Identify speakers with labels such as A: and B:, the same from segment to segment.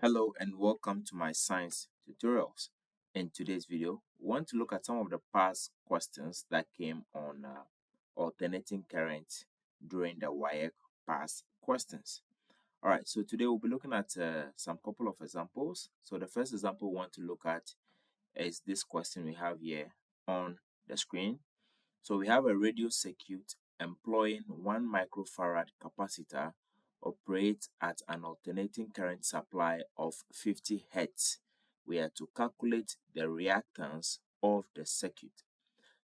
A: Hello and welcome to my science tutorials. In today's video, we want to look at some of the past questions that came on alternating current during the WAEC past questions. Alright, so today we'll be looking at some couple of examples. So the first example we want to look at is this question we have here on the screen. So we have a radio circuit employing 1 microfarad capacitor operates at an alternating current supply of 50 Hertz. We are to calculate the reactance of the circuit.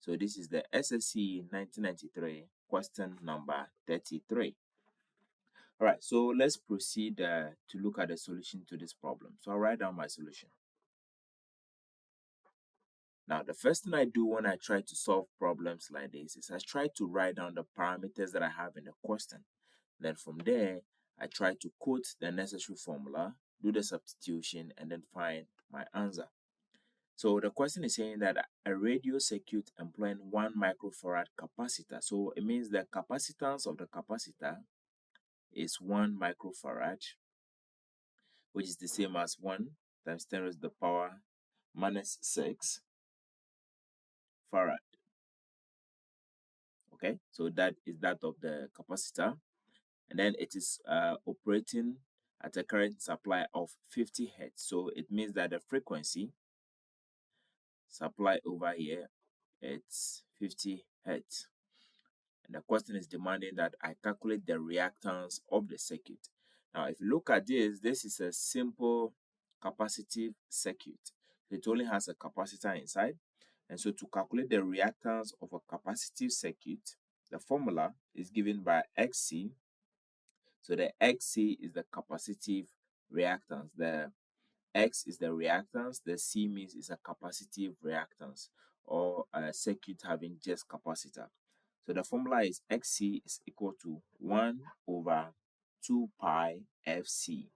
A: So this is the SSC 1993 question number 33. Alright, so let's proceed to look at the solution to this problem. So I'll write down my solution. Now, the first thing I do when I try to solve problems like this is I try to write down the parameters that I have in the question. Then from there, I try to quote the necessary formula, do the substitution, and then find my answer. So the question is saying that a radio circuit employing 1 microfarad capacitor. So it means the capacitance of the capacitor is 1 microfarad, which is the same as 1 times 10 raised to the power minus 6 farad. Okay, so that is that of the capacitor, and then it is operating at a current supply of 50 Hertz. So it means that the frequency supply over here, it's 50 Hertz. And the question is demanding that I calculate the reactance of the circuit. Now, if you look at this is a simple capacitive circuit. It only has a capacitor inside. And so to calculate the reactance of a capacitive circuit, the formula is given by XC. So the XC is the capacitive reactance. The X is the reactance. The C means it's a capacitive reactance or a circuit having just capacitor. So the formula is XC is equal to 1 over 2 pi FC.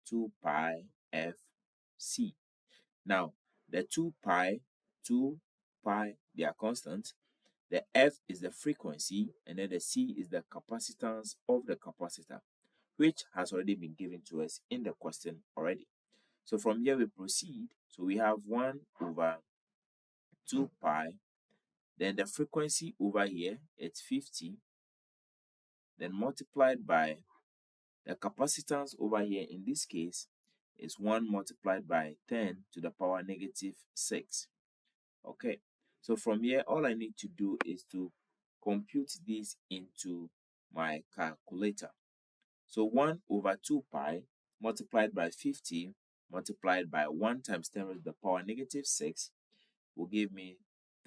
A: 2 pi FC. Now, the 2 pi, they are constant. The F is the frequency, and then the C is the capacitance of the capacitor, which has already been given to us in the question already. So from here we proceed. So we have 1 over 2 pi. Then the frequency over here, it's 50. Then multiplied by the capacitance over here, in this case, is 1 multiplied by 10 to the power negative 6. Okay, so from here, all I need to do is to compute this into my calculator. So 1 over 2 pi multiplied by 50 multiplied by 1 times 10 raised to the power negative 6 will give me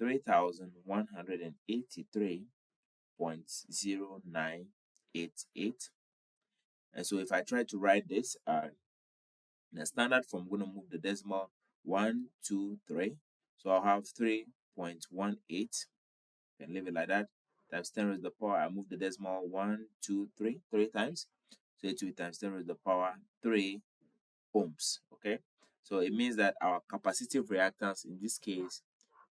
A: 3,183.0988. And so if I try to write this in a standard form, I'm going to move the decimal 1, 2, 3. So I'll have 3.18. Can leave it like that. Times 10 raised to the power. I move the decimal 1, 2, 3, 3 times. So it will be times 10 raised to the power 3 ohms. Okay. So it means that our capacitive reactance in this case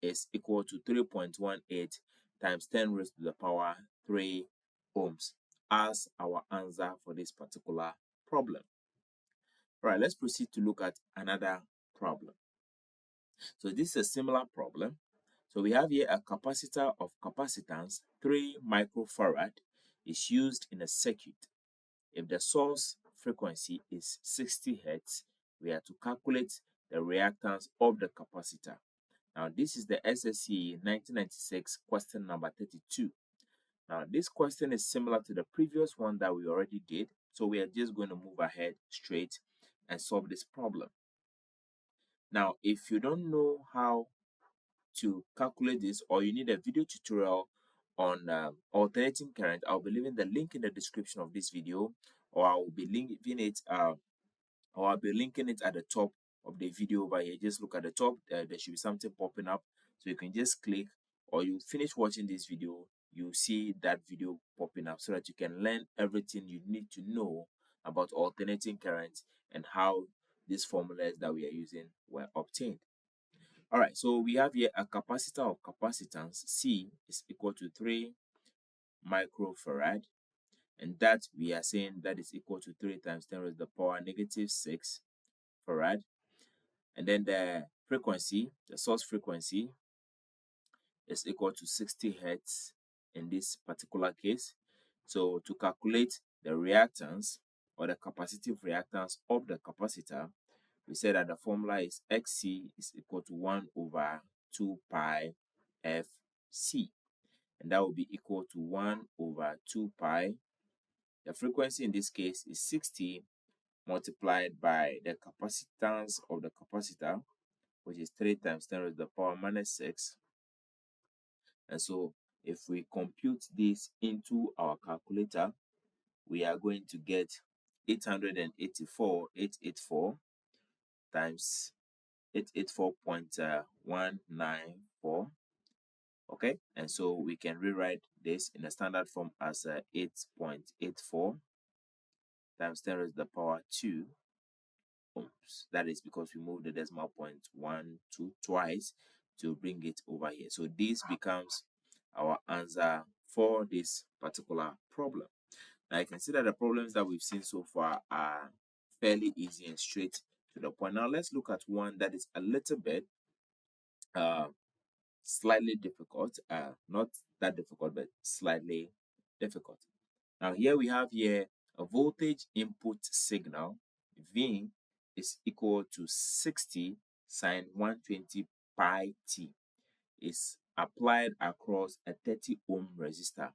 A: is equal to 3.18 times 10 raised to the power 3 ohms as our answer for this particular problem. All right, let's proceed to look at another problem. So this is a similar problem. So we have here a capacitor of capacitance 3 microfarad is used in a circuit. If the source frequency is 60 Hertz, we are to calculate the reactance of the capacitor. Now, this is the SSC 1996 question number 32. Now, this question is similar to the previous one that we already did. So we are just going to move ahead straight and solve this problem. Now, if you don't know how to calculate this, or you need a video tutorial on alternating current, I'll be leaving the link in the description of this video, or I will be linking it at the top of the video over here. Just look at the top, there should be something popping up, so you can just click, or you finish watching this video, you see that video popping up, so that you can learn everything you need to know about alternating current and how these formulas that we are using were obtained. All right, so we have here a capacitor of capacitance C is equal to 3 microfarad, and that we are saying that is equal to 3 times 10 raised to the power negative 6 farad. And then the frequency, the source frequency, is equal to 60 hertz in this particular case. So to calculate the reactance or the capacitive reactance of the capacitor, we said that the formula is Xc is equal to 1 over 2 pi Fc, and that will be equal to 1 over 2 pi. The frequency in this case is 60 multiplied by the capacitance of the capacitor, which is 3 times 10 raised to the power minus 6. And so if we compute this into our calculator, we are going to get 884 times 884.194. Okay, and so we can rewrite this in a standard form as 8.84 times 10 raised to the power 2 ohms. That is because we moved the decimal point 1, 2 twice to bring it over here. So this becomes our answer for this particular problem. Now you can see that the problems that we've seen so far are fairly easy and straight to the point. Now let's look at one that is a little bit slightly difficult, not that difficult, but slightly difficult. Now here we have here a voltage input signal V is equal to 60 sine 120 pi t is applied across a 30 ohm resistor.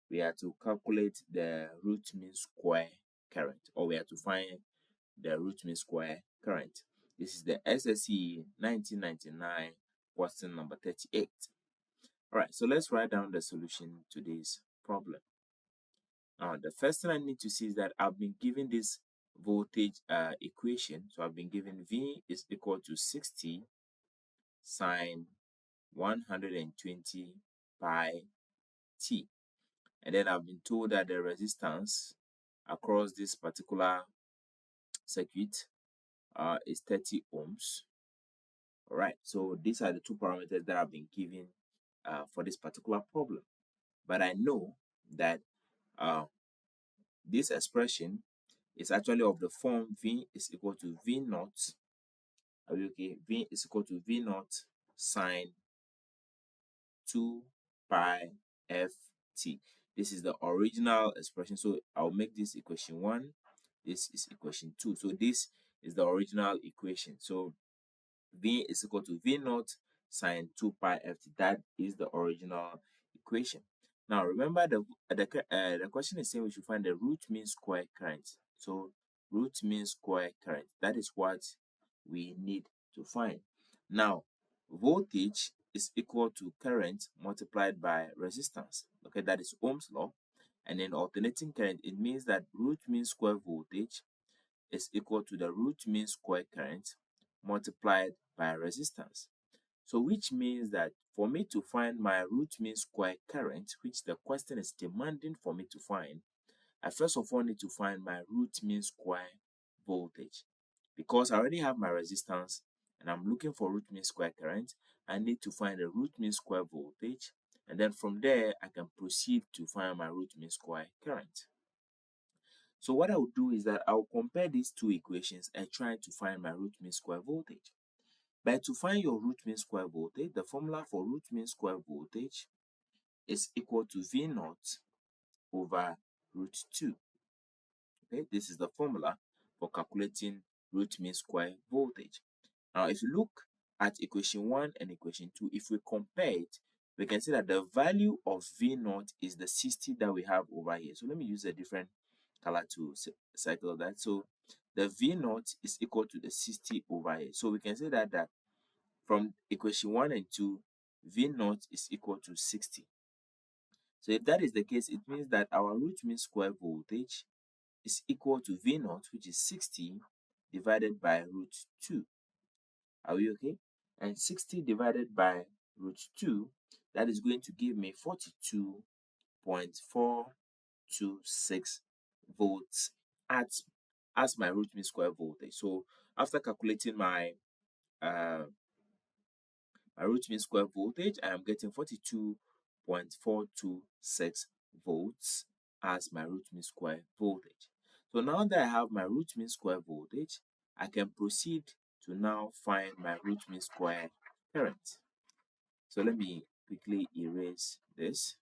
A: We are to calculate the root mean square current, or we are to find the root mean square current. This is the SSE 1999 question number 38. All right, so let's write down the solution to this problem. Now, the first thing I need to see is that I've been given this voltage equation. So I've been given V is equal to 60 sine 120 pi t. And then I've been told that the resistance across this particular circuit is 30 ohms. All right, so these are the two parameters that I've been given for this particular problem. But I know that this expression is actually of the form V is equal to V naught. Are we okay? V is equal to V naught sine 2 pi ft. This is the original expression. So I'll make this equation 1. This is equation 2. So this is the original equation. So V is equal to V naught sine 2 pi ft. That is the original equation. Now remember the question is saying we should find the root mean square current. So root mean square current, that is what we need to find. Now voltage is equal to current multiplied by resistance. Okay, that is Ohm's law. And then alternating current, it means that root mean square voltage is equal to the root mean square current multiplied by resistance. So which means that for me to find my root mean square current, which the question is demanding for me to find, I first of all need to find my root mean square voltage. Because I already have my resistance and I'm looking for root mean square current, I need to find the root mean square voltage, and then from there I can proceed to find my root mean square current. So what I will do is that I'll compare these two equations and try to find my root mean square voltage. But to find your root mean square voltage, the formula for root mean square voltage is equal to V naught over root 2. Okay, this is the formula for calculating root mean square voltage. Now, if you look at equation 1 and equation 2, if we compare it, we can see that the value of V naught is the 60 that we have over here. So let me use a different color to cycle that. So the V naught is equal to the 60 over here. So we can say that from equation 1 and 2, V naught is equal to 60. So if that is the case, it means that our root mean square voltage is equal to V naught, which is 60 divided by root 2. Are we okay? And 60 divided by root 2, that is going to give me 42.426 volts as my root mean square voltage. So after calculating my root mean square voltage, I am getting 42.426 volts as my root mean square voltage. So now that I have my root mean square voltage, I can proceed to now find my root mean square current. So let me quickly erase this.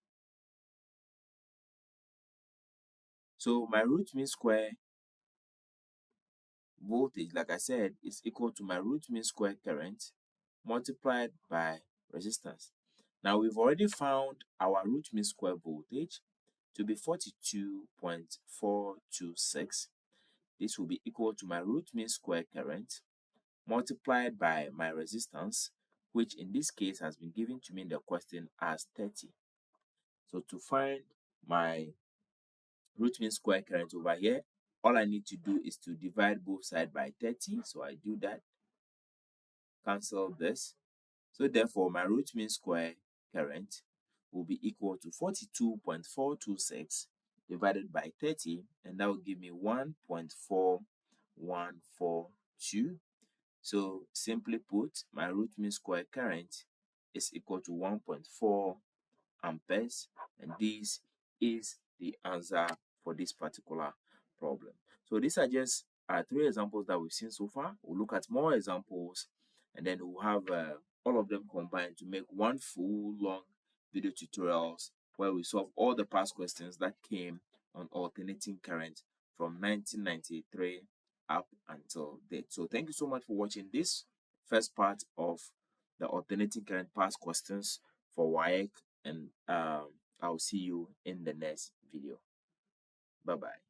A: So my root mean square voltage, like I said, is equal to my root mean square current multiplied by resistance. Now we've already found our root mean square voltage to be 42.426. This will be equal to my root mean square current multiplied by my resistance, which in this case has been given to me in the question as 30. So to find my root mean square current over here, all I need to do is to divide both sides by 30. So I do that, cancel this. So therefore, my root mean square current will be equal to 42.426 divided by 30, and that will give me 1.4142. So simply put, my root mean square current is equal to 1.4 amperes, and this is the answer for this particular problem. So these are just 3 examples that we've seen so far. We'll look at more examples, and then we'll have all of them combined to make one full long video tutorials where we solve all the past questions that came on alternating current from 1993 up until date. So thank you so much for watching this first part of the alternating current past questions for WAEC, and I'll see you in the next video. Bye bye.